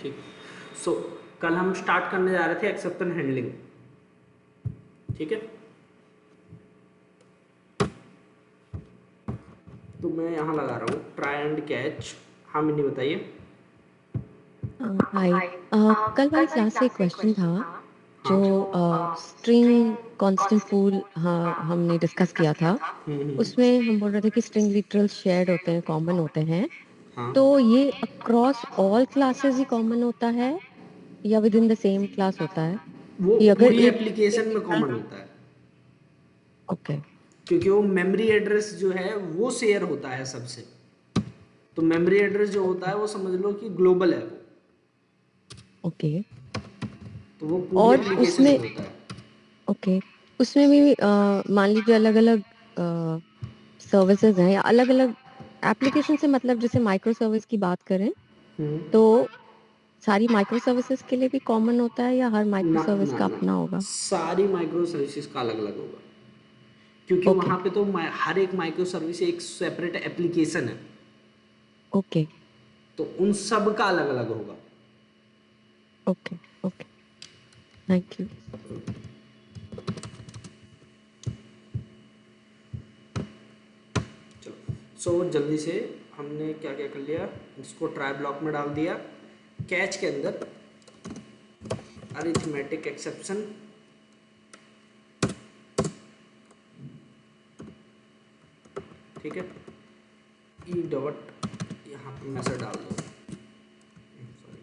ठीक। सो कल हम स्टार्ट करने जा रहे थे एक्सेप्शन हैंडलिंग, ठीक है। तो मैं यहाँ लगा रहा हूँ ट्राई एंड कैच। हाँ मिनी बताइए। हाय। कल वाली क्लास से एक क्वेश्चन था जो स्ट्रिंग कांस्टेंट फूल हाँ हमने डिस्कस किया था। उसमें हम बोल रहे थे कि स्ट्रिंग लिटरल शेयर्ड होते हैं, कॉमन होते हैं। हाँ, तो ये अक्रॉस ऑल क्लासेस ही कॉमन होता है या with in the same class होता है वो कि अगर पूरी एक एप्लीकेशन में कॉमन होता है, ओके क्योंकि वो मेमोरी एड्रेस जो है वो शेयर होता है सबसे। तो मेमोरी एड्रेस जो होता है वो समझ लो कि ग्लोबल है वो, ओके तो वो पूरी और एप्लीकेशन उसमें में होता है। ओके उसमें भी मान लीजिए अलग अलग सर्विसेज हैं या अलग अलग एप्लीकेशन से मतलब जैसे माइक्रो सर्विस की बात करें तो सारी माइक्रो सर्विसेज के लिए भी कॉमन होता है या हर माइक्रो ना सर्विस ना का ना, अपना होगा? सारी माइक्रो सर्विसेज का अलग अलग होगा, क्योंकि ओके वहां पे तो हर एक माइक्रो सर्विस एक सेपरेट एप्लीकेशन है, ओके तो उन सब का अलग अलग होगा। Okay okay thank you. चलो, सो जल्दी से हमने क्या क्या कर लिया, इसको ट्राई ब्लॉक में डाल दिया। कैच के अंदर अरिथमेटिक एक्सेप्शन, ठीक है। ई डॉट यहाँ पे मैसेज डाल दो, सॉरी,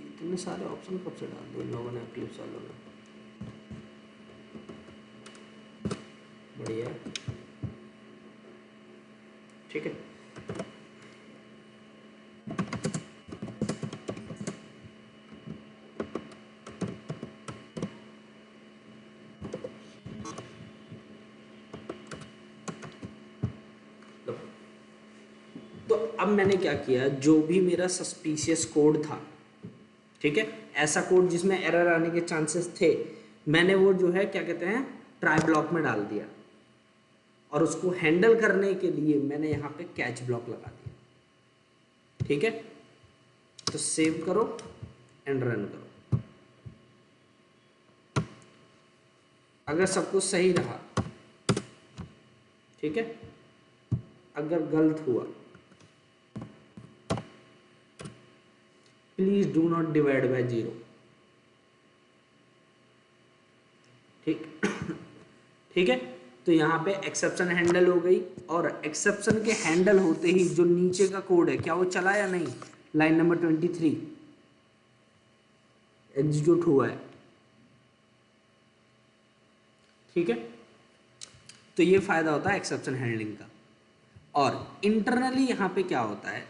इतने सारे ऑप्शन कब से डाल दिए इन लोगों ने, एक्लिप्स वालों ने। बढ़िया, ठीक है। लो, तो अब मैंने क्या किया, जो भी मेरा सस्पिशियस कोड था, ठीक है, ऐसा कोड जिसमें एरर आने के चांसेस थे, मैंने वो जो है क्या कहते हैं ट्राई ब्लॉक में डाल दिया, और उसको हैंडल करने के लिए मैंने यहाँ पे कैच ब्लॉक लगा दिया, ठीक है। तो सेव करो एंड रन करो। अगर सब कुछ सही रहा, ठीक है, अगर गलत हुआ please do not divide by 0, ठीक। ठीक है, तो यहाँ पे एक्सेप्शन हैंडल हो गई, और एक्सेप्शन के हैंडल होते ही जो नीचे का कोड है क्या वो चला या नहीं, लाइन नंबर 23 एग्जीक्यूट हुआ है, ठीक है। तो ये फायदा होता है एक्सेप्शन हैंडलिंग का। और इंटरनली यहाँ पे क्या होता है,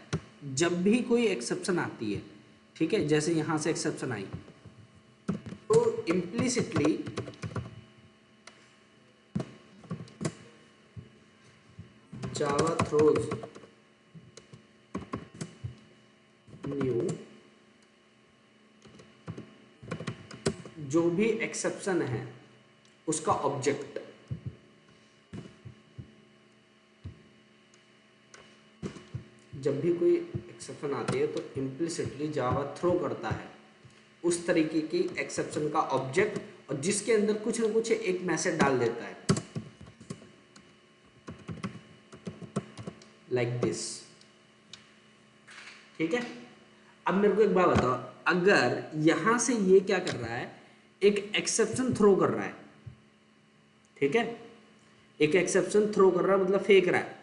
जब भी कोई एक्सेप्शन आती है, ठीक है, जैसे यहाँ से एक्सेप्शन आई, तो इम्प्लिसिटली जावा थ्रोज न्यू, जो भी एक्सेप्शन है उसका ऑब्जेक्ट, जब भी कोई एक्सेप्शन आती है तो इम्प्लिसिटली जावा थ्रो करता है उस तरीके की एक्सेप्शन का ऑब्जेक्ट, और जिसके अंदर कुछ ना कुछ एक मैसेज डाल देता है, लाइक दिस, ठीक है। अब मेरे को एक बात बताओ, अगर यहां से ये क्या कर रहा है, एक एक्सेप्शन थ्रो कर रहा है, ठीक है, एक एक्सेप्शन थ्रो कर रहा है मतलब फेंक रहा है,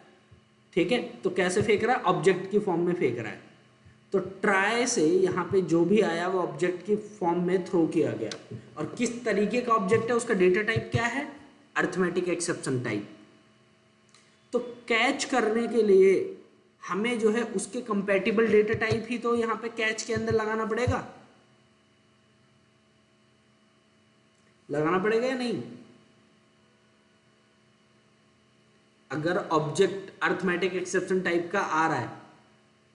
ठीक है। तो कैसे फेंक रहा है, ऑब्जेक्ट की फॉर्म में फेंक रहा है। तो ट्राई से यहाँ पे जो भी आया वो ऑब्जेक्ट की फॉर्म में थ्रो किया गया, और किस तरीके का ऑब्जेक्ट है, उसका डेटा टाइप क्या है, अरिथमेटिक एक्सेप्शन टाइप। तो कैच करने के लिए हमें जो है उसके कंपैटिबल डेटा टाइप ही तो यहाँ पे कैच के अंदर लगाना पड़ेगा, लगाना पड़ेगा या नहीं। अगर ऑब्जेक्ट अरिथमेटिक एक्सेप्शन टाइप का आ रहा है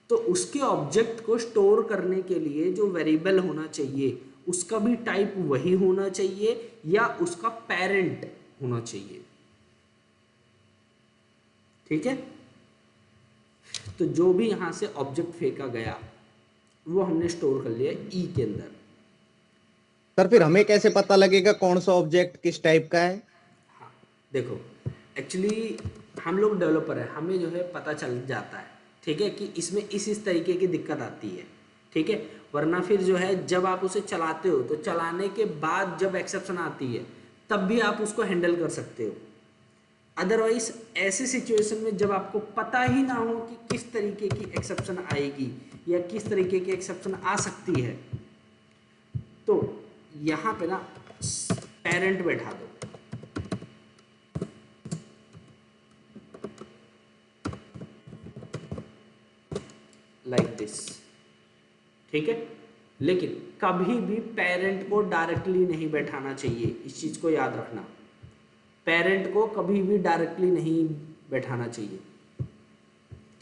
तो उसके ऑब्जेक्ट को स्टोर करने के लिए जो वेरिएबल होना चाहिए उसका भी टाइप वही होना चाहिए, या उसका पेरेंट होना चाहिए। ठीक है, तो जो भी यहाँ से ऑब्जेक्ट फेंका गया वो हमने स्टोर कर लिया ई के अंदर। सर फिर हमें कैसे पता लगेगा कौन सा ऑब्जेक्ट किस टाइप का है? हाँ देखो, एक्चुअली हम लोग डेवलपर है, हमें जो है पता चल जाता है, ठीक है, कि इसमें इस तरीके की दिक्कत आती है, ठीक है। वरना फिर जो है जब आप उसे चलाते हो तो चलाने के बाद जब एक्सेप्शन आती है तब भी आप उसको हैंडल कर सकते हो। अदरवाइज ऐसे सिचुएशन में जब आपको पता ही ना हो कि किस तरीके की एक्सेप्शन आएगी या किस तरीके की एक्सेप्शन आ सकती है, तो यहाँ पे ना पेरेंट बैठा दो, लाइक दिस, ठीक है। लेकिन कभी भी पेरेंट को डायरेक्टली नहीं बैठाना चाहिए, इस चीज को याद रखना, पेरेंट को कभी भी डायरेक्टली नहीं बैठाना चाहिए,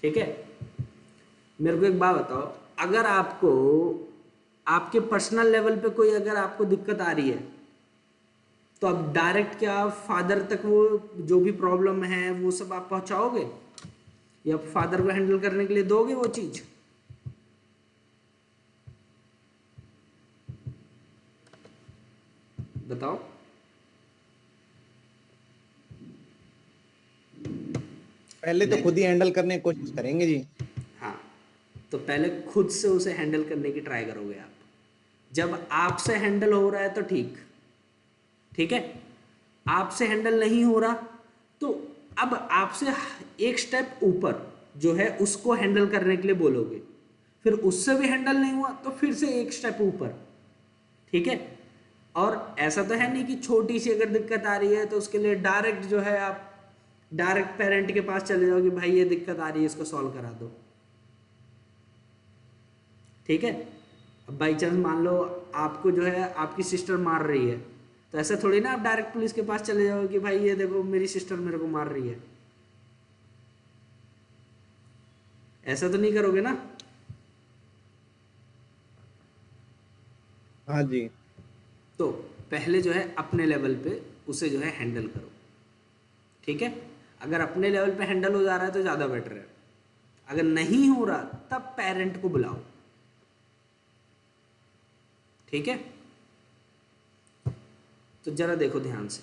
ठीक है। मेरे को एक बात बताओ, अगर आपको आपके पर्सनल लेवल पे कोई अगर आपको दिक्कत आ रही है तो आप डायरेक्ट क्या फादर तक वो जो भी प्रॉब्लम है वो सब आप पहुंचाओगे या फादर को हैंडल करने के लिए दोगे वो चीज? बताओ। पहले तो खुद ही हैंडल करने की कोशिश करेंगे जी। हाँ, तो पहले खुद से उसे हैंडल करने की ट्राई करोगे आप। जब आपसे हैंडल हो रहा है तो ठीक, ठीक है। आपसे हैंडल नहीं हो रहा तो अब आपसे एक स्टेप ऊपर जो है उसको हैंडल करने के लिए बोलोगे, फिर उससे भी हैंडल नहीं हुआ तो फिर से एक स्टेप ऊपर, ठीक है। और ऐसा तो है नहीं कि छोटी सी अगर दिक्कत आ रही है तो उसके लिए डायरेक्ट जो है आप डायरेक्ट पेरेंट के पास चले जाओ कि भाई ये दिक्कत आ रही है इसको सॉल्व करा दो, ठीक है। अब बाई चांस मान लो आपको जो है आपकी सिस्टर मार रही है, तो ऐसा थोड़ी ना आप डायरेक्ट पुलिस के पास चले जाओ कि भाई ये देखो मेरी सिस्टर मेरे को मार रही है, ऐसा तो नहीं करोगे ना। हाँ जी। तो पहले जो है अपने लेवल पे उसे जो है हैंडल करो, ठीक है। अगर अपने लेवल पे हैंडल हो जा रहा है तो ज़्यादा बेटर है, अगर नहीं हो रहा तब पेरेंट को बुलाओ, ठीक है। तो जरा देखो ध्यान से,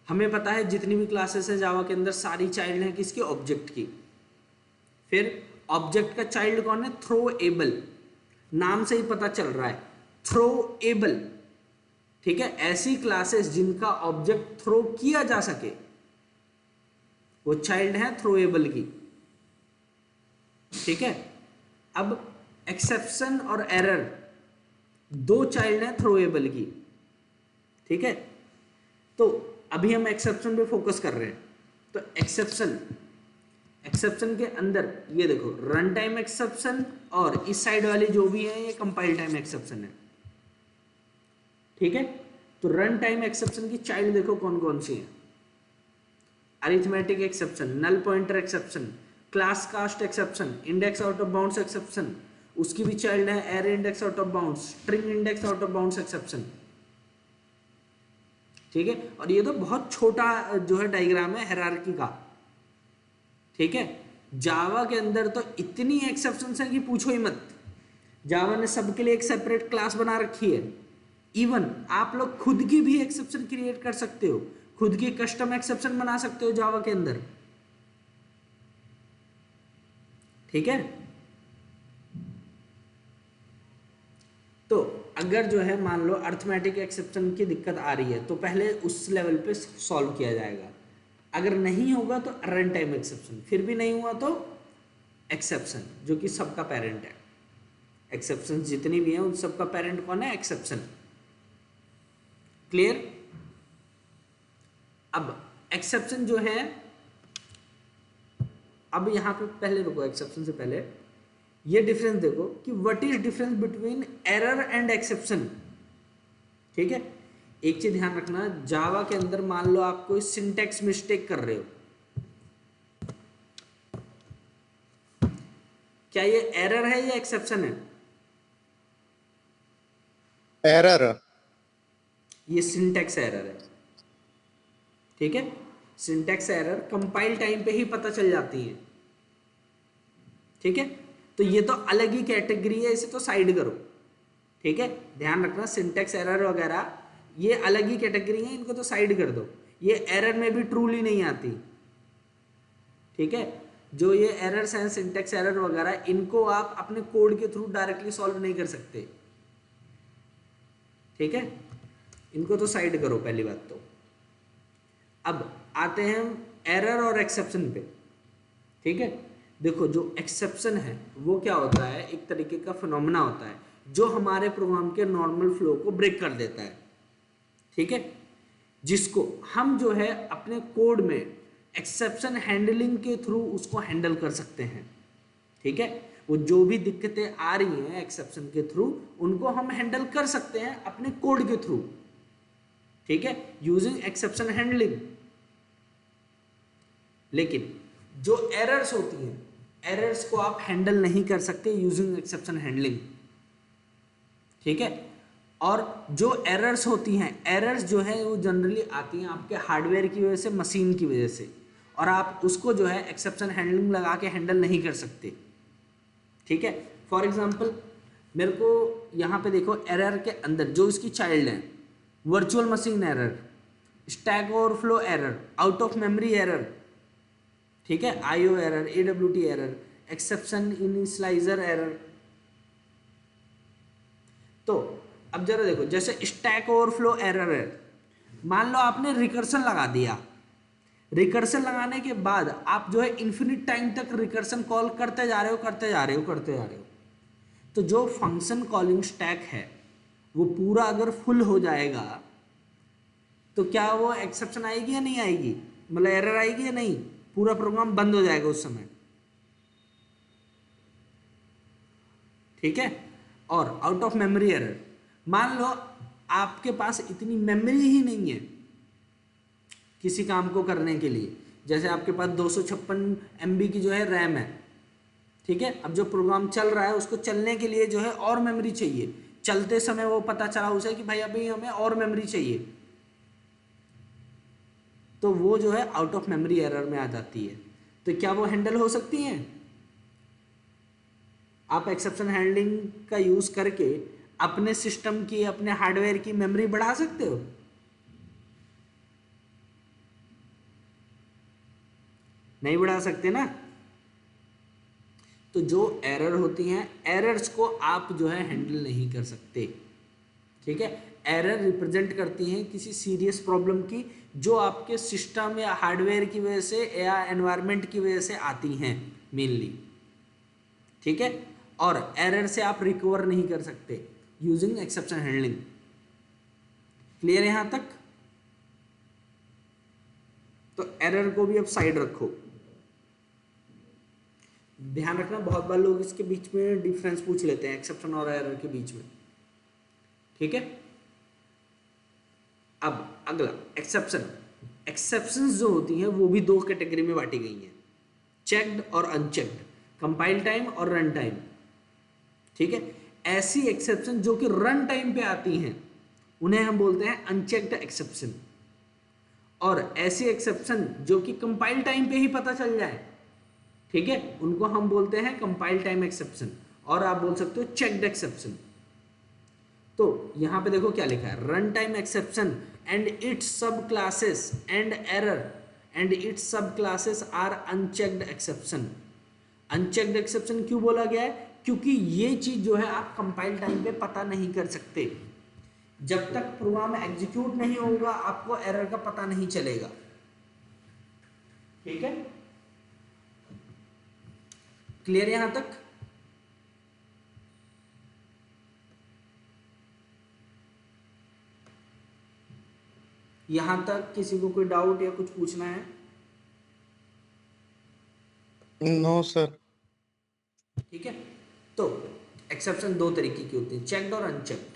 हमें पता है जितनी भी क्लासेस है जावा के अंदर सारी चाइल्ड है किसकी? ऑब्जेक्ट की। फिर ऑब्जेक्ट का चाइल्ड कौन है? थ्रोएबल, नाम से ही पता चल रहा है थ्रोएबल, ठीक है। ऐसी क्लासेस जिनका ऑब्जेक्ट थ्रो किया जा सके वो चाइल्ड है थ्रोएबल की, ठीक है। अब एक्सेप्शन और एरर दो चाइल्ड है थ्रोएबल की, ठीक है। तो अभी हम एक्सेप्शन पे फोकस कर रहे हैं, तो एक्सेप्शन के अंदर ये देखो रन टाइम एक्सेप्शन और इस साइड वाली जो भी है ये कंपाइल टाइम एक्सेप्शन है, ठीक है। तो रन टाइम एक्सेप्शन की चाइल्ड देखो कौन कौन सी है? Arithmetic exception, null pointer exception, class cast exception, index out of bounds exception, उसकी भी चाइल्ड है array index out of bounds, string index out of bounds exception, ठीक है। और ये तो बहुत छोटा जो है डायग्राम है हायरार्की का, ठीक है। जावा के अंदर तो इतनी एक्सेप्शंस है कि पूछो ही मत, जावा ने सबके लिए एक सेपरेट क्लास बना रखी है। इवन आप लोग खुद की भी एक्सेप्शन क्रिएट कर सकते हो, खुद की कस्टम एक्सेप्शन बना सकते हो जावा के अंदर, ठीक है। तो अगर जो है मान लो अर्थमेटिक एक्सेप्शन की दिक्कत आ रही है तो पहले उस लेवल पे सॉल्व किया जाएगा, अगर नहीं होगा तो रन टाइम एक्सेप्शन, फिर भी नहीं हुआ तो एक्सेप्शन जो कि सबका पेरेंट है। एक्सेप्शन जितनी भी हैं उन सबका पेरेंट कौन है? एक्सेप्शन। क्लियर? अब एक्सेप्शन जो है, अब यहां पे पहले रुको, एक्सेप्शन से पहले ये डिफरेंस देखो कि what is difference between error and exception, ठीक है। एक चीज ध्यान रखना, जावा के अंदर मान लो आप कोई सिंटैक्स मिस्टेक कर रहे हो, क्या ये एरर है या एक्सेप्शन है? एरर। ये सिंटैक्स एरर है, ठीक है। सिंटैक्स एरर कंपाइल टाइम पे ही पता चल जाती है। ठीक है, तो ये तो अलग ही कैटेगरी है, इसे तो साइड करो। ठीक है, ध्यान रखना सिंटैक्स एरर वगैरह ये अलग ही कैटेगरी है, इनको तो साइड कर दो, ये एरर में भी ट्रूली नहीं आती। ठीक है, जो ये एरर्स हैं सिंटैक्स एरर वगैरह, इनको आप अपने कोड के थ्रू डायरेक्टली सॉल्व नहीं कर सकते। ठीक है, इनको तो साइड करो पहली बात तो। अब आते हैं हम एरर और एक्सेप्शन पे। ठीक है, देखो जो एक्सेप्शन है वो क्या होता है, एक तरीके का फिनोमेना होता है जो हमारे प्रोग्राम के नॉर्मल फ्लो को ब्रेक कर देता है। ठीक है, जिसको हम जो है अपने कोड में एक्सेप्शन हैंडलिंग के थ्रू उसको हैंडल कर सकते हैं। ठीक है, वो जो भी दिक्कतें आ रही हैं एक्सेप्शन के थ्रू उनको हम हैंडल कर सकते हैं अपने कोड के थ्रू। ठीक है, यूजिंग एक्सेप्शन हैंडलिंग। लेकिन जो एरर्स होती हैं, एरर्स को आप हैंडल नहीं कर सकते यूजिंग एक्सेप्शन हैंडलिंग। ठीक है, और जो एरर्स होती हैं, एरर्स जो है वो जनरली आती हैं आपके हार्डवेयर की वजह से, मशीन की वजह से, और आप उसको जो है एक्सेप्शन हैंडलिंग लगा के हैंडल नहीं कर सकते। ठीक है, फॉर एग्जांपल मेरे को यहाँ पे देखो एरर के अंदर जो इसकी चाइल्ड है, virtual machine error, stack overflow error, out of memory error, ठीक है, IO error, AWT error, exception initialiser error. तो अब जरा देखो, जैसे स्टैक ओवरफ्लो एरर है, मान लो आपने रिकर्सन लगा दिया, रिकर्सन लगाने के बाद आप जो है इन्फिनिट टाइम तक रिकर्सन कॉल करते जा रहे हो, करते जा रहे हो, करते जा रहे हो, तो जो फंक्शन कॉलिंग स्टैक है वो पूरा अगर फुल हो जाएगा तो क्या वो एक्सेप्शन आएगी या नहीं आएगी, मतलब एरर आएगी या नहीं, पूरा प्रोग्राम बंद हो जाएगा उस समय। ठीक है, और आउट ऑफ मेमोरी एरर, मान लो आपके पास इतनी मेमोरी ही नहीं है किसी काम को करने के लिए, जैसे आपके पास 256 MB की जो है रैम है। ठीक है, अब जो प्रोग्राम चल रहा है उसको चलने के लिए जो है और मेमोरी चाहिए, चलते समय वो पता चला उसे कि भाई अभी हमें और मेमोरी चाहिए, तो वो जो है आउट ऑफ मेमोरी एरर में आ जाती है। तो क्या वो हैंडल हो सकती हैं? आप एक्सेप्शन हैंडलिंग का यूज करके अपने सिस्टम की, अपने हार्डवेयर की मेमोरी बढ़ा सकते हो? नहीं बढ़ा सकते ना। तो जो एरर होती हैं, एरर्स को आप जो है हैंडल नहीं कर सकते। ठीक है, एरर रिप्रेजेंट करती हैं किसी सीरियस प्रॉब्लम की जो आपके सिस्टम या हार्डवेयर की वजह से या एनवायरनमेंट की वजह से आती हैं मेनली। ठीक है, और एरर से आप रिकवर नहीं कर सकते यूजिंग एक्सेप्शन हैंडलिंग। क्लियर यहां तक? तो एरर को भी अब साइड रखो। ध्यान रखना, बहुत बार लोग इसके बीच में डिफरेंस पूछ लेते हैं, एक्सेप्शन और एरर के बीच में। ठीक है, अब अगला एक्सेप्शन। एक्सेप्शंस जो होती हैं वो भी दो कैटेगरी में बांटी गई हैं, चेक्ड और अनचेक्ड, कंपाइल टाइम और रन टाइम। ठीक है, ऐसी एक्सेप्शन जो कि रन टाइम पे आती हैं उन्हें हम बोलते हैं अनचेक्ड एक्सेप्शन, और ऐसी एक्सेप्शन जो कि कंपाइल टाइम पे ही पता चल जाए, ठीक है, उनको हम बोलते हैं कंपाइल टाइम एक्सेप्शन, और आप बोल सकते हो चेक्ड एक्सेप्शन। तो यहां पे देखो क्या लिखा है, run time exception and its subclasses and error and its subclasses are unchecked exception. Unchecked exception क्यों बोला गया है? क्योंकि ये चीज जो है आप कंपाइल टाइम पे पता नहीं कर सकते, जब तक प्रोग्राम एग्जीक्यूट नहीं होगा आपको एरर का पता नहीं चलेगा। ठीक है, क्लियर यहां तक? यहां तक किसी को कोई डाउट या कुछ पूछना है? No sir. ठीक है, तो एक्सेप्शन दो तरीके की होती है, चेक्ड और अनचेक्ड।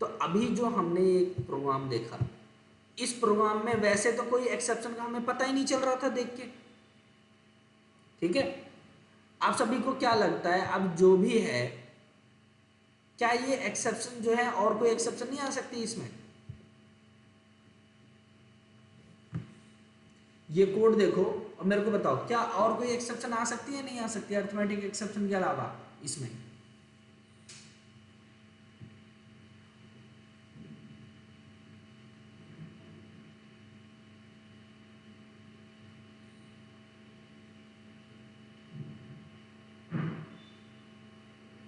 तो अभी जो हमने एक प्रोग्राम देखा, इस प्रोग्राम में वैसे तो कोई एक्सेप्शन का हमें पता ही नहीं चल रहा था देख के। ठीक है, आप सभी को क्या लगता है अब जो भी है, क्या ये एक्सेप्शन जो है और कोई एक्सेप्शन नहीं आ सकती इसमें? ये कोड देखो और मेरे को बताओ क्या और कोई एक्सेप्शन आ सकती है नहीं आ सकती अरिथमेटिक एक्सेप्शन के अलावा इसमें?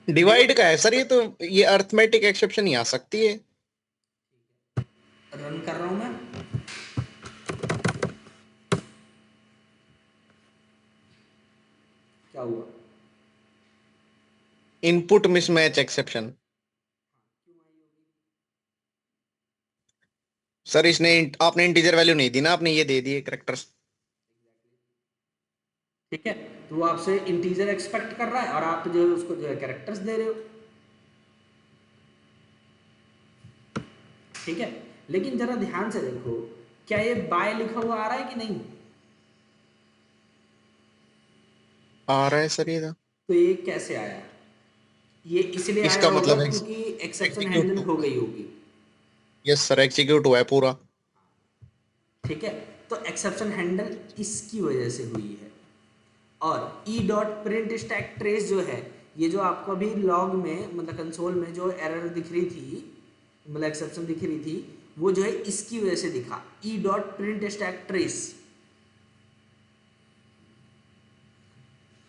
डिवाइड का है सर, ये तो ये अर्थमेटिक एक्सेप्शन ही आ सकती है। रन कर रहा हूं मैं, क्या हुआ? Input mismatch exception. सर इसने आपने इंटीजर वैल्यू नहीं दी ना, आपने ये दे दिए कैरेक्टर्स। ठीक है, तो वो आपसे इंटीजर एक्सपेक्ट कर रहा है और आप जो है उसको जो है कैरेक्टर्स दे रहे हो। ठीक है, लेकिन जरा ध्यान से देखो, क्या ये बाय लिखा हुआ आ रहा है कि नहीं? आ रहा है सर ये तो। तो ये कैसे आया? ये इसलिए आया इसका होगा मतलब क्योंकि एक्सेप्शन एग्जीक्यूट हैंडल हो हुआ। गई होगी। यस सर, एग्जीक्यूट हुआ है पूरा। ठीक है, तो एक्सेप्शन हैंडल इसकी वजह से हुई है। और E dot print stack trace जो है, ये जो आपको अभी लॉग में मतलब कंसोल में जो एरर दिख रही थी, मतलब एक्सेप्शन दिख रही थी, वो जो है इसकी वजह से दिखा, E dot print stack trace.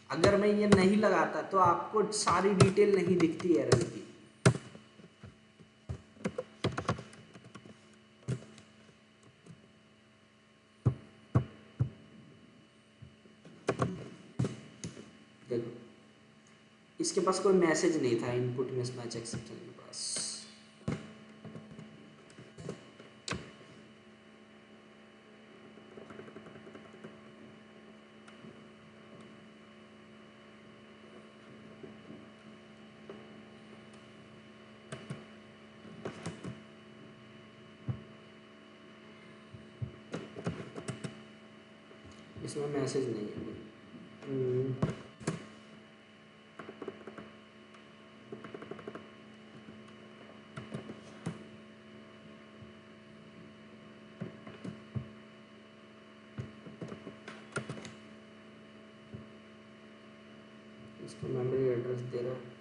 अगर मैं ये नहीं लगाता तो आपको सारी डिटेल नहीं दिखती एरर की। देखो, इसके पास कोई मैसेज नहीं था इनपुट मिसमैच एक्सेप्शन के पास। इसमें मैसेज नहीं है कोई। इसको मेमोरी एड्रेस दे रहा है।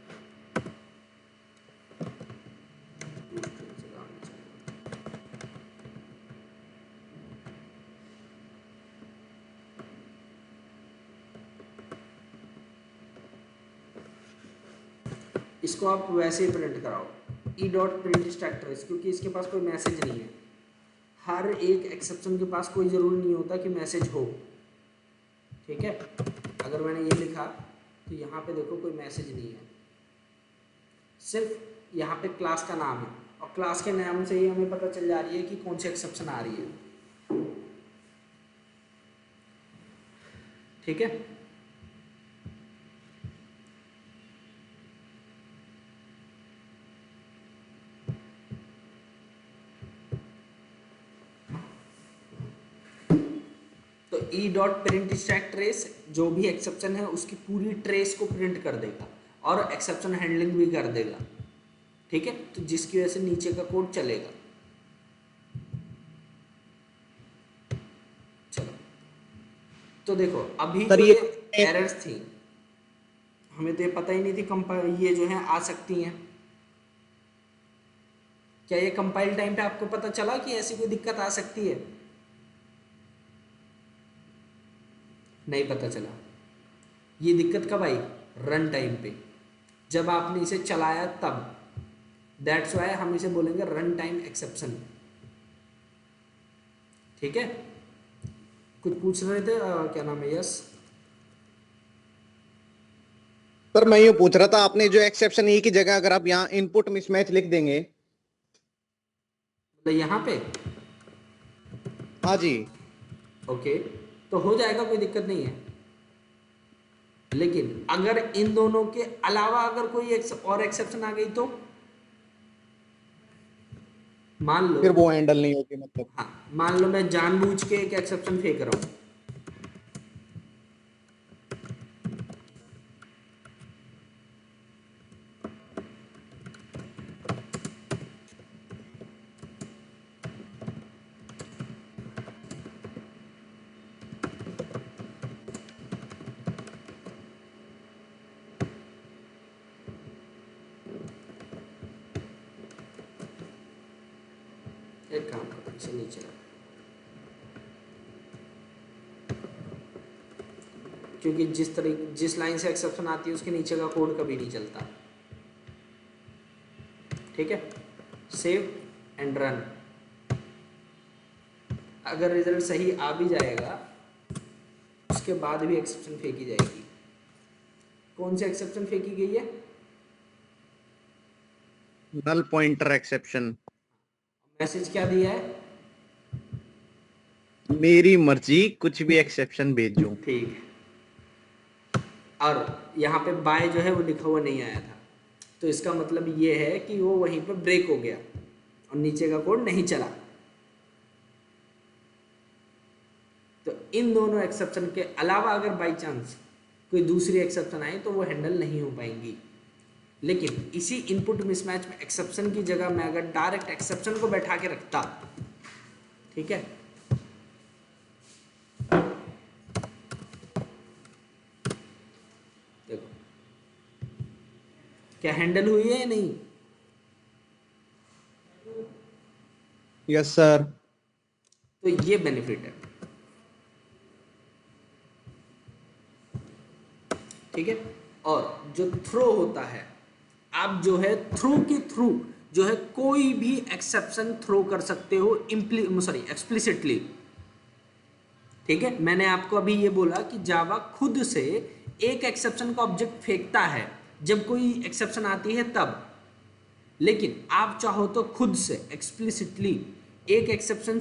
इसको आप वैसे ही प्रिंट कराओ, E dot print stack trace, क्योंकि इसके पास कोई मैसेज नहीं है। हर एक एक्सेप्शन के पास कोई ज़रूरी नहीं होता कि मैसेज हो। ठीक है, अगर मैंने ये लिखा तो यहाँ पे देखो कोई मैसेज नहीं है, सिर्फ यहाँ पे क्लास का नाम है और क्लास के नाम से ही हमें पता चल जा रही है कि कौन सी एक्सेप्शन आ रही है। ठीक है, तो E dot print stack trace जो भी एक्सेप्शन है उसकी पूरी ट्रेस को प्रिंट कर देगा और एक्सेप्शन हैंडलिंग भी कर देगा। ठीक है, तो जिसकी वजह से नीचे का कोड चलेगा। चलो, तो देखो अभी सर जो ये ये एरर्स थी, हमें तो ये पता ही नहीं थी कंपाइल ये जो है आ सकती हैं। क्या ये कंपाइल टाइम पे आपको पता चला कि ऐसी कोई दिक्कत आ सकती है? नहीं पता चला। ये दिक्कत कब आई? रन टाइम पे, जब आपने इसे चलाया तब। दैट्स वाई हम इसे बोलेंगे रन टाइम एक्सेप्शन। ठीक है, कुछ पूछ रहे थे क्या नाम है? यस। सर मैं ये पूछ रहा था, आपने जो एक्सेप्शन ई की जगह अगर आप यहाँ इनपुट मिसमैच लिख देंगे। तो यहाँ पे हाँ जी। ओके, तो हो जाएगा, कोई दिक्कत नहीं है। लेकिन अगर इन दोनों के अलावा अगर कोई और एक्सेप्शन आ गई तो मान लो, फिर वो हैंडल नहीं होगी मतलब। हाँ मान लो मैं जानबूझ के एक एक्सेप्शन फेंक रहा हूं। से नहीं चला, क्योंकि जिस लाइन से एक्सेप्शन आती है उसके नीचे का कोड कभी नहीं चलता। ठीक है, सेव एंड रन। अगर रिजल्ट सही आ भी जाएगा उसके बाद भी एक्सेप्शन फेंकी जाएगी। कौन सी एक्सेप्शन फेंकी गई है? नल पॉइंटर एक्सेप्शन। मैसेज क्या दिया है? मेरी मर्जी, कुछ भी एक्सेप्शन भेजो। ठीक है, और यहाँ पे बाय जो है वो लिखा हुआ नहीं आया था, तो इसका मतलब ये है कि वो वहीं पे ब्रेक हो गया और नीचे का कोड नहीं चला। तो इन दोनों एक्सेप्शन के अलावा अगर बाई चांस कोई दूसरी एक्सेप्शन आए तो वो हैंडल नहीं हो पाएंगी। लेकिन इसी इनपुट मिसमैच में एक्सेप्शन की जगह मैं अगर डायरेक्ट एक्सेप्शन को बैठा के रखता, ठीक है, देखो क्या हैंडल हुई है या नहीं? Yes sir. तो ये बेनिफिट है। ठीक है, और जो थ्रो होता है, आप जो है थ्रो के थ्रू जो है कोई भी एक्सेप्शन थ्रो कर सकते हो एक्सप्लिसिटली। ठीक है, मैंने आपको अभी ये बोला कि जावा खुद से एक एक्सेप्शन का ऑब्जेक्ट फेंकता है जब कोई एक्सेप्शन आती है तब, लेकिन आप चाहो तो खुद से एक्सप्लिसिटली एक एक्सेप्शन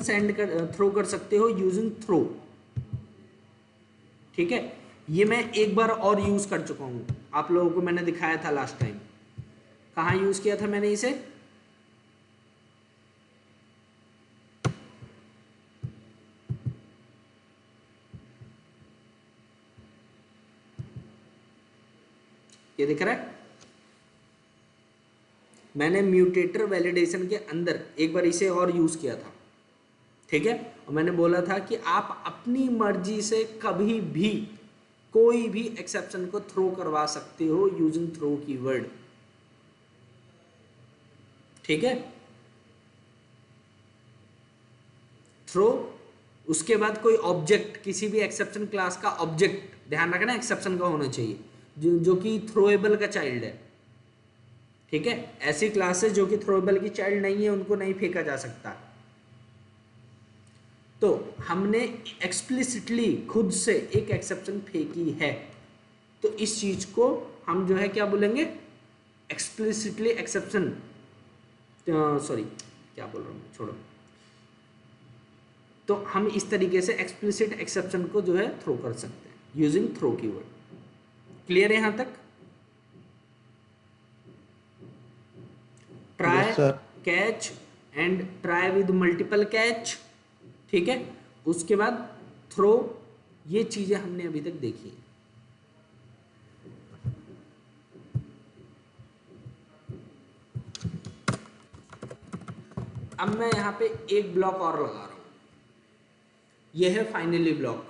थ्रो कर सकते हो यूजिंग थ्रो। ठीक है, ये मैं एक बार और यूज कर चुका हूं, आप लोगों को मैंने दिखाया था लास्ट टाइम। कहाँ यूज किया था मैंने इसे? ये दिख रहा है, मैंने म्यूटेटर वैलिडेशन के अंदर एक बार इसे और यूज किया था। ठीक है, और मैंने बोला था कि आप अपनी मर्जी से कभी भी कोई भी एक्सेप्शन को थ्रो करवा सकते हो यूजिंग थ्रो कीवर्ड। ठीक है, थ्रो, उसके बाद कोई ऑब्जेक्ट, किसी भी एक्सेप्शन क्लास का ऑब्जेक्ट, ध्यान रखना एक्सेप्शन का होना चाहिए जो कि थ्रोएबल का चाइल्ड है। ठीक है, ऐसी क्लासेस जो कि थ्रोएबल की चाइल्ड नहीं है उनको नहीं फेंका जा सकता। तो हमने एक्सप्लिसिटली खुद से एक एक्सेप्शन फेंकी है, तो इस चीज को हम जो है क्या बोलेंगे? एक्सप्लिसिटली एक्सेप्शन, सॉरी क्या बोल रहा हूँ, छोड़ो। तो हम इस तरीके से एक्सप्लिसिट एक्सेप्शन को जो है थ्रो कर सकते हैं यूजिंग थ्रो कीवर्ड। क्लियर है यहां तक? Try, yes sir. Catch and try with multiple catch. ठीक है, उसके बाद थ्रो, ये चीजें हमने अभी तक देखी है। अब मैं यहां पे एक ब्लॉक और लगा रहा हूं, यह है फाइनली ब्लॉक।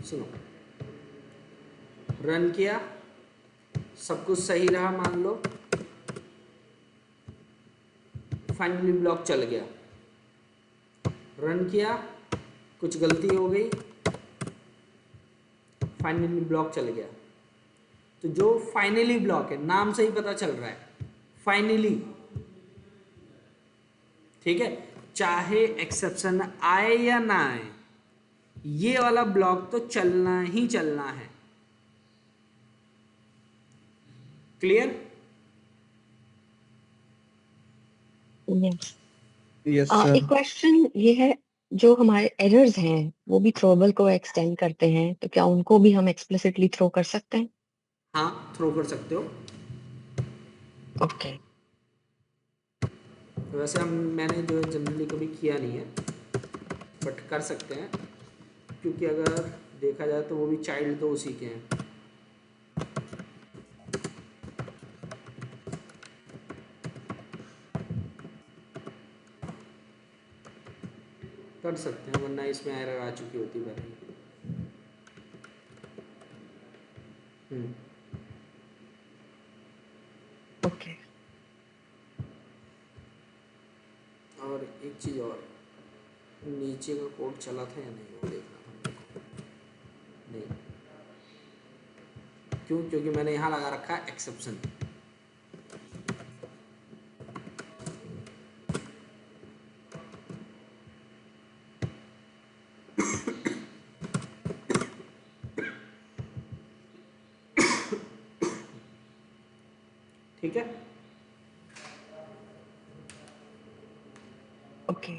सुनो, रन किया, सब कुछ सही रहा मान लो, फाइनली ब्लॉक चल गया। रन किया, कुछ गलती हो गई, फाइनली ब्लॉक चल गया। तो जो फाइनली ब्लॉक है, नाम से ही पता चल रहा है फाइनली। ठीक है, चाहे एक्सेप्शन आए या ना आए, ये वाला ब्लॉक तो चलना ही चलना है। क्लियर? यस। यस एक सर। क्वेश्चन ये है, जो हमारे एरर्स हैं वो भी थ्रोएबल को एक्सटेंड करते हैं, तो क्या उनको भी हम एक्सप्लिसिटली थ्रो कर सकते हैं? हाँ, थ्रो कर सकते हो। ओके। वैसे हम मैंने जो जनरली कभी किया नहीं है, बट कर सकते हैं, क्योंकि अगर देखा जाए तो वो भी चाइल्ड तो उसी के हैं। कर सकते हैं, वरना इसमें एरर आ चुकी होती पहले ही। ओके। और एक चीज़ और, नीचे का कोड चला था या नहीं वो देखना था मेरे को। नहीं, क्यों? क्योंकि मैंने यहाँ लगा रखा है एक्सेप्शन। ठीक है, ओके।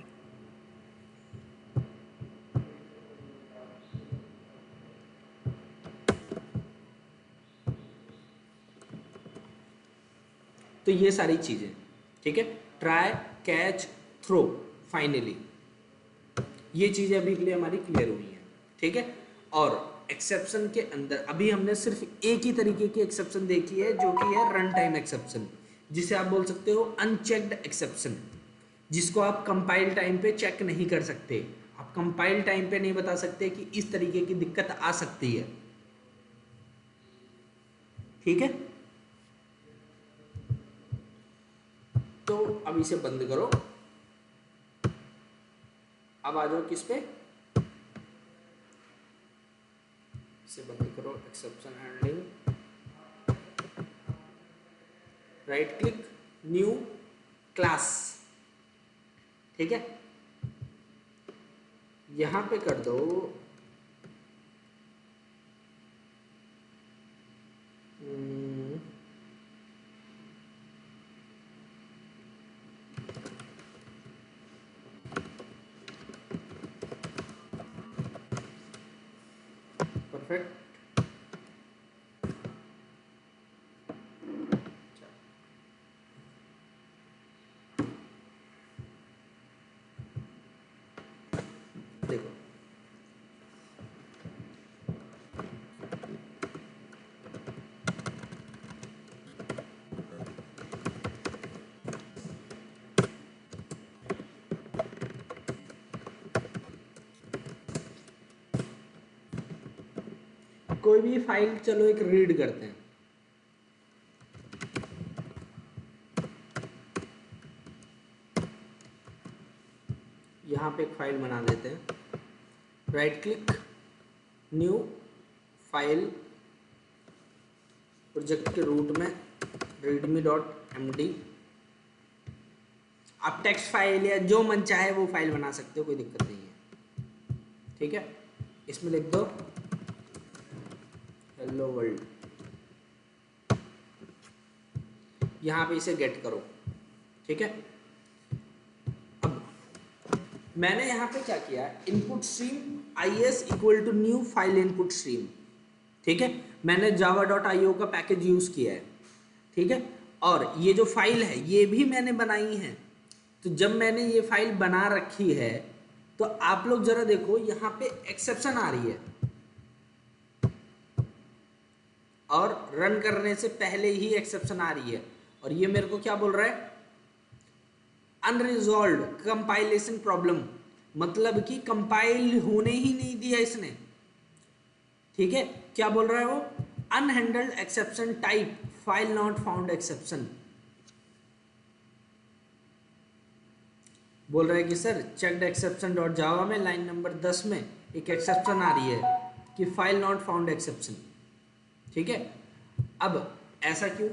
तो ये सारी चीज़ें, ठीक है, ट्राई, कैच, थ्रो, फाइनली, ये चीज़ें अभी के लिए हमारी क्लियर हुई हैं। ठीक है, और एक्सेप्शन के अंदर अभी हमने सिर्फ एक ही तरीके की एक्सेप्शन देखी है, जो कि है रन टाइम एक्सेप्शन, जिसे आप बोल सकते हो अनचेक्ड एक्सेप्शन, जिसको आप कंपाइल टाइम पे चेक नहीं कर सकते। आप कंपाइल टाइम पे नहीं बता सकते कि इस तरीके की दिक्कत आ सकती है। ठीक है, तो अब इसे बंद करो। अब आ जाओ किस पे, इसे बंद करो, exception handling, right click, new class. ठीक है, यहां पे कर दो परफेक्ट। देखो, कोई भी फाइल, चलो एक रीड करते हैं। यहाँ पे एक फाइल बना देते हैं, right click, new file, project के रूट में readme.md। आप टेक्स्ट फाइल या जो मन चाहे वो फाइल बना सकते हो, कोई दिक्कत नहीं है। ठीक है, इसमें लिख दो हेलो वर्ल्ड, यहाँ पे इसे गेट करो। ठीक है, अब मैंने यहाँ पे क्या किया, input stream is equal to new file input stream. ठीक है, मैंने java.io का पैकेज यूज किया है। ठीक है, और ये जो फाइल है ये भी मैंने बनाई है। तो जब मैंने ये फाइल बना रखी है, तो आप लोग जरा देखो, यहाँ पे एक्सेप्शन आ रही है, और रन करने से पहले ही एक्सेप्शन आ रही है। और ये मेरे को क्या बोल रहा है, अनरिजॉल्व कंपाइलेशन प्रॉब्लम, मतलब कि कंपाइल होने ही नहीं दिया इसने। ठीक है, क्या बोल रहा है वो, unhandled exception type file not found exception. बोल रहा है कि sir checked exception dot Java में लाइन नंबर 10 में एक एक्सेप्शन आ रही है कि फाइल नॉट फाउंड एक्सेप्शन। ठीक है, अब ऐसा क्यों,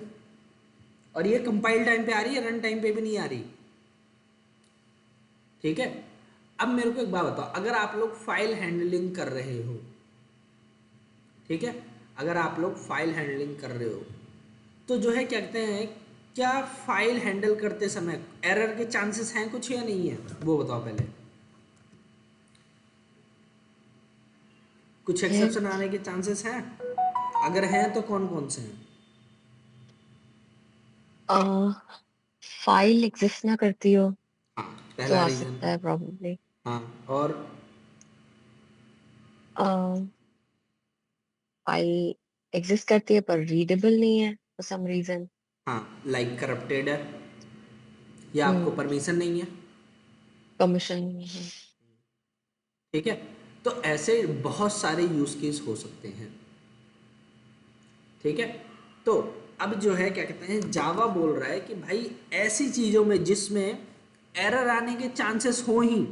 और ये कंपाइल टाइम पे आ रही है, रन टाइम पे भी नहीं आ रही। ठीक है, अब मेरे को एक बात बताओ, अगर आप लोग फाइल हैंडलिंग कर रहे हो, ठीक है, अगर आप लोग फाइल हैंडलिंग कर रहे हो, तो जो है क्या कहते हैं, क्या फाइल हैंडल करते समय एरर के चांसेस हैं कुछ या नहीं है, वो बताओ पहले। कुछ है। एक्सेप्शन आने के चांसेस हैं? अगर हैं तो कौन कौन से हैं? अ, फाइल एग्जिस्ट ना करती हो हाँ तो पहला आ रीजन। सकता है प्रॉब्लली। हाँ और फाइल एग्जिस्ट करती है पर रीडेबल नहीं है फॉर सम रीजन। हाँ लाइक करप्टेड है या आपको हम्म, परमिशन नहीं है। परमिशन। ठीक है, तो ऐसे बहुत सारे यूज केस हो सकते हैं। ठीक है, तो अब जो है क्या कहते हैं, जावा बोल रहा है कि भाई ऐसी चीजों में जिसमें एरर आने के चांसेस हो ही,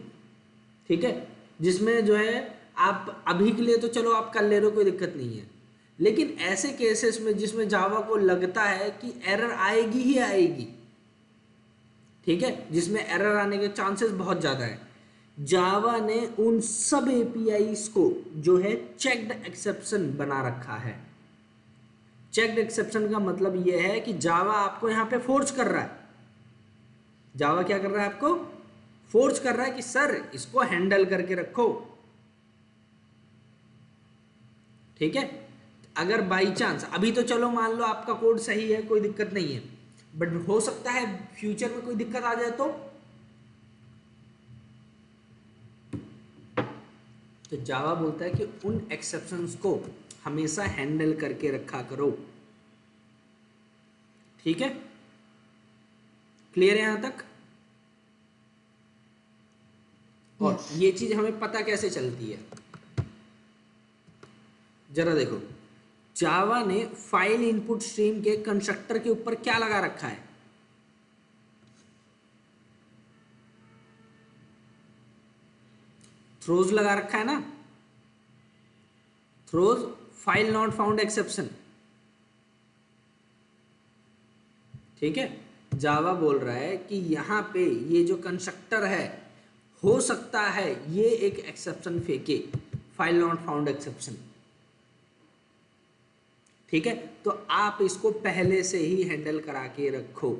ठीक है, जिसमें जो है आप अभी के लिए तो चलो आप कर ले रहे हो कोई दिक्कत नहीं है, लेकिन ऐसे केसेस में जिसमें जावा को लगता है कि एरर आएगी ही आएगी, ठीक है, जिसमें एरर आने के चांसेस बहुत ज़्यादा है, जावा ने उन सब एपीआईज को जो है चेक्ड एक्सेप्शन बना रखा है। चेक्ड एक्सेप्शन का मतलब यह है कि जावा आपको यहां पे फोर्स कर रहा है, जावा क्या कर रहा है, आपको फोर्स कर रहा है कि सर इसको हैंडल करके रखो। ठीक है, अगर बाई चांस अभी तो चलो मान लो आपका कोड सही है कोई दिक्कत नहीं है, बट हो सकता है फ्यूचर में कोई दिक्कत आ जाए तो जावा बोलता है कि उन एक्सेप्शंस को हमेशा हैंडल करके रखा करो। ठीक है, क्लियर है यहां तक? और यस। ये चीज हमें पता कैसे चलती है, जरा देखो, जावा ने फाइल इनपुट स्ट्रीम के कंस्ट्रक्टर के ऊपर क्या लगा रखा है, थ्रोज लगा रखा है ना, throws file not found exception. ठीक है, जावा बोल रहा है कि यहां पे ये जो कंस्ट्रक्टर है हो सकता है ये एक एक्सेप्शन फेंके, फाइल नॉट फाउंड एक्सेप्शन। ठीक है, तो आप इसको पहले से ही हैंडल करा के रखो।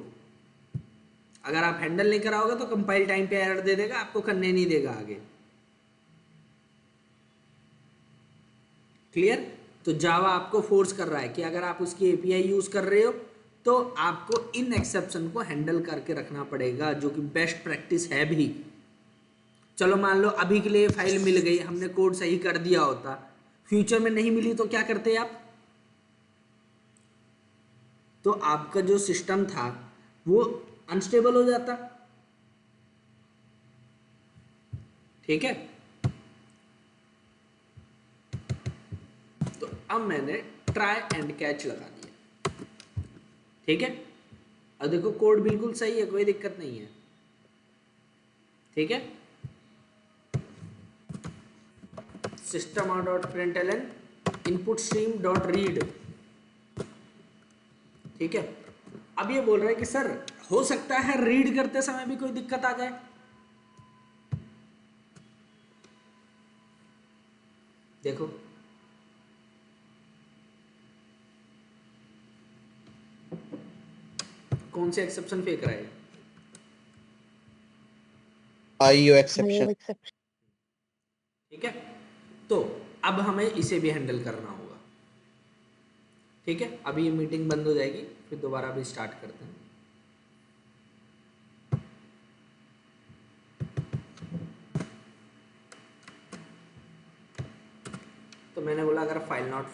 अगर आप हैंडल नहीं कराओगे तो कंपाइल टाइम पे एरर दे देगा, आपको करने नहीं देगा आगे। क्लियर? तो जावा आपको फोर्स कर रहा है कि अगर आप उसकी एपीआई यूज कर रहे हो तो आपको इन एक्सेप्शन को हैंडल करके रखना पड़ेगा, जो कि बेस्ट प्रैक्टिस है भी। चलो मान लो अभी के लिए फाइल मिल गई, हमने कोड सही कर दिया होता, फ्यूचर में नहीं मिली तो क्या करते आप, तो आपका जो सिस्टम था वो अनस्टेबल हो जाता। ठीक है, तो अब मैंने ट्राई एंड कैच लगा दिया। ठीक है, अब देखो कोड बिल्कुल सही है, कोई दिक्कत नहीं है। ठीक है, system dot println input stream dot read. ठीक है, अब ये बोल रहा है कि सर हो सकता है रीड करते समय भी कोई दिक्कत आ जाए। देखो कौन से एक्सेप्शन फेंक रहा है, आईओ एक्सेप्शन। वो एक्सेप्शन। ठीक है, तो अब हमें इसे भी हैंडल करना होगा। ठीक है, अभी ये मीटिंग बंद हो जाएगी, फिर दोबारा भी स्टार्ट करते हैं। तो मैंने बोला अगर file not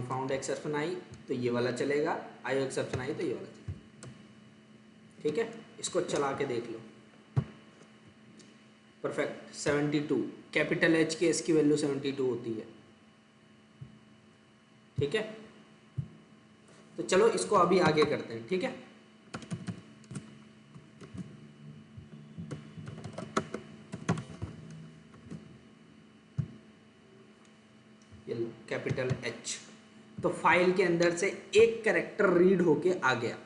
found exception I तो ये वाला चलेगा, आईओ एक्सेप्शन आई तो ये वाला चलेगा। ठीक है, इसको चला के देख लो। परफेक्ट, 72 कैपिटल एच के एस की वैल्यू 72 होती है। ठीक है, तो चलो इसको अभी आगे करते हैं। ठीक है, ये लो कैपिटल एच, तो फाइल के अंदर से एक कैरेक्टर रीड होके आ गया।